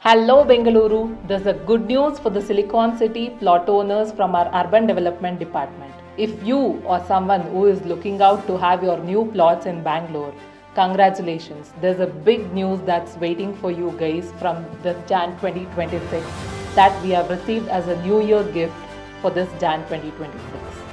Hello Bengaluru, there's a good news for the Silicon City plot owners from our urban development department. If you or someone who is looking out to have your new plots in Bangalore, congratulations. There's a big news that's waiting for you guys from this Jan 2026 that we have received as a New Year gift for this Jan 2026.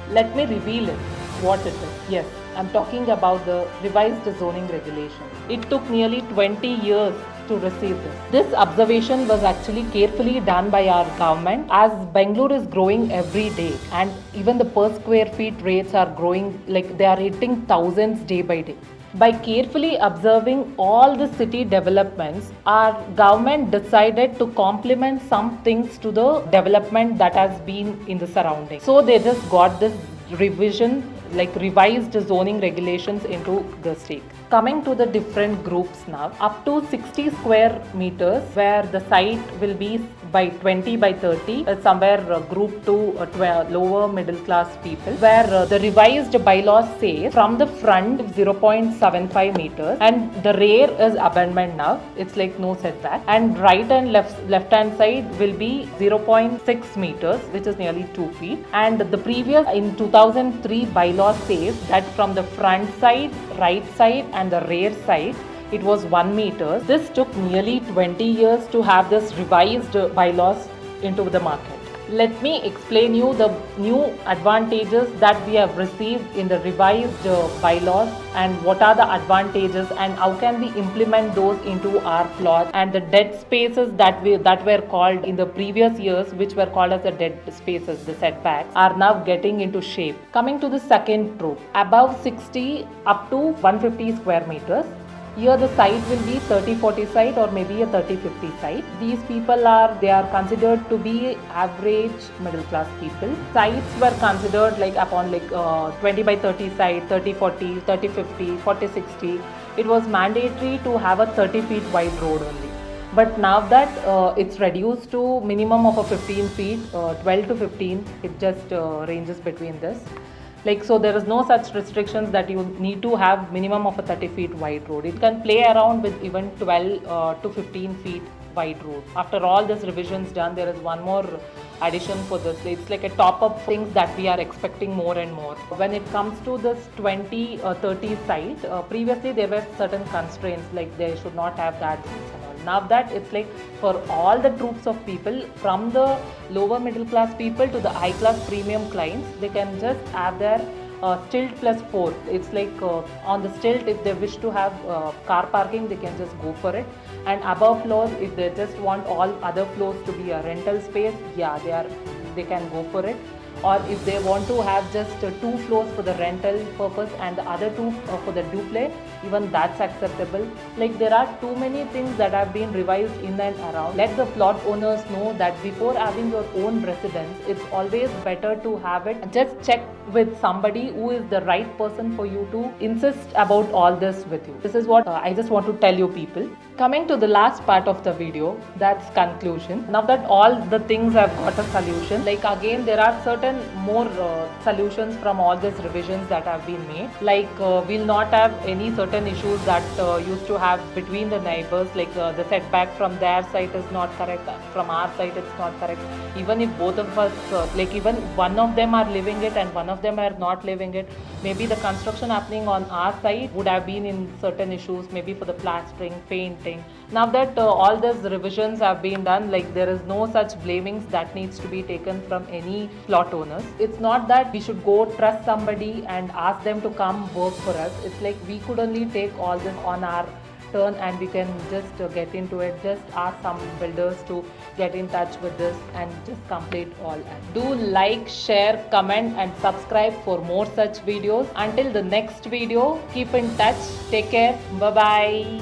Let me reveal it, what it is. Yes, I'm talking about the revised zoning regulation. It took nearly 20 years to receive this. This observation was actually carefully done by our government as Bangalore is growing every day and even the per square feet rates are growing, like they are hitting thousands day by day. By carefully observing all the city developments, our government decided to complement some things to the development that has been in the surroundings. So they just got this revision, like revised zoning regulations into the state. Coming to the different groups now, up to 60 square meters where the site will be by 20 by 30, somewhere group to lower middle class people, where the revised bylaws say from the front 0.75 meters and the rear is abandonment now, it's like no setback, and right and left hand side will be 0.6 meters, which is nearly 2 feet, and the previous in 2003 bylaws says that from the front side, right side and the rear side it was 1 meter. This took nearly 20 years to have this revised bylaws into the market. Let me explain you the new advantages that we have received in the revised bylaws and what are the advantages and how can we implement those into our plot, and the dead spaces that were called in the previous years, which were called as the dead spaces, the setbacks, are now getting into shape. Coming to the second group, above 60 up to 150 square meters. Here the site will be 30-40 site or maybe a 30-50 site. These people they are considered to be average middle class people. Sites were considered like upon 20 by 30 site, 30-40, 30-50, 40-60. It was mandatory to have a 30 feet wide road only. But now that it's reduced to minimum of a 15 feet, 12 to 15, it just ranges between this. So there is no such restrictions that you need to have minimum of a 30 feet wide road. It can play around with even 12 to 15 feet wide road. After all this revisions done, there is one more addition for this. It's like a top up things that we are expecting more and more. When it comes to this 20 or 30 site, previously there were certain constraints, like they should not have that. Now that it's like for all the groups of people, from the lower middle class people to the high class premium clients, they can just have their stilt plus 4. It's like on the stilt, if they wish to have car parking, they can just go for it. And above floors, if they just want all other floors to be a rental space, yeah, they can go for it. Or if they want to have just 2 floors for the rental purpose and the other 2 for the duplex, even that's acceptable. Like there are too many things that have been revised in and around. Let the plot owners know that before having your own residence, it's always better to have it. Just check with somebody who is the right person for you to insist about all this with you. This is what I just want to tell you people. Coming to the last part of the video, that's conclusion. Now that all the things have got a solution, like again there are certain more solutions from all these revisions that have been made. Like we'll not have any certain issues that used to have between the neighbors, like the setback from their side is not correct, from our side it's not correct. Even if both of us, like even one of them are living it and one of them are not living it, maybe the construction happening on our side would have been in certain issues, maybe for the plastering, painting. Now that all these revisions have been done, like there is no such blamings that needs to be taken from any plot owners. It's not that we should go trust somebody and ask them to come work for us. It's like we could only take all this on our turn and we can just get into it. Just ask some builders to get in touch with this and just complete all. Do like, share, comment and subscribe for more such videos. Until the next video, keep in touch. Take care. Bye bye.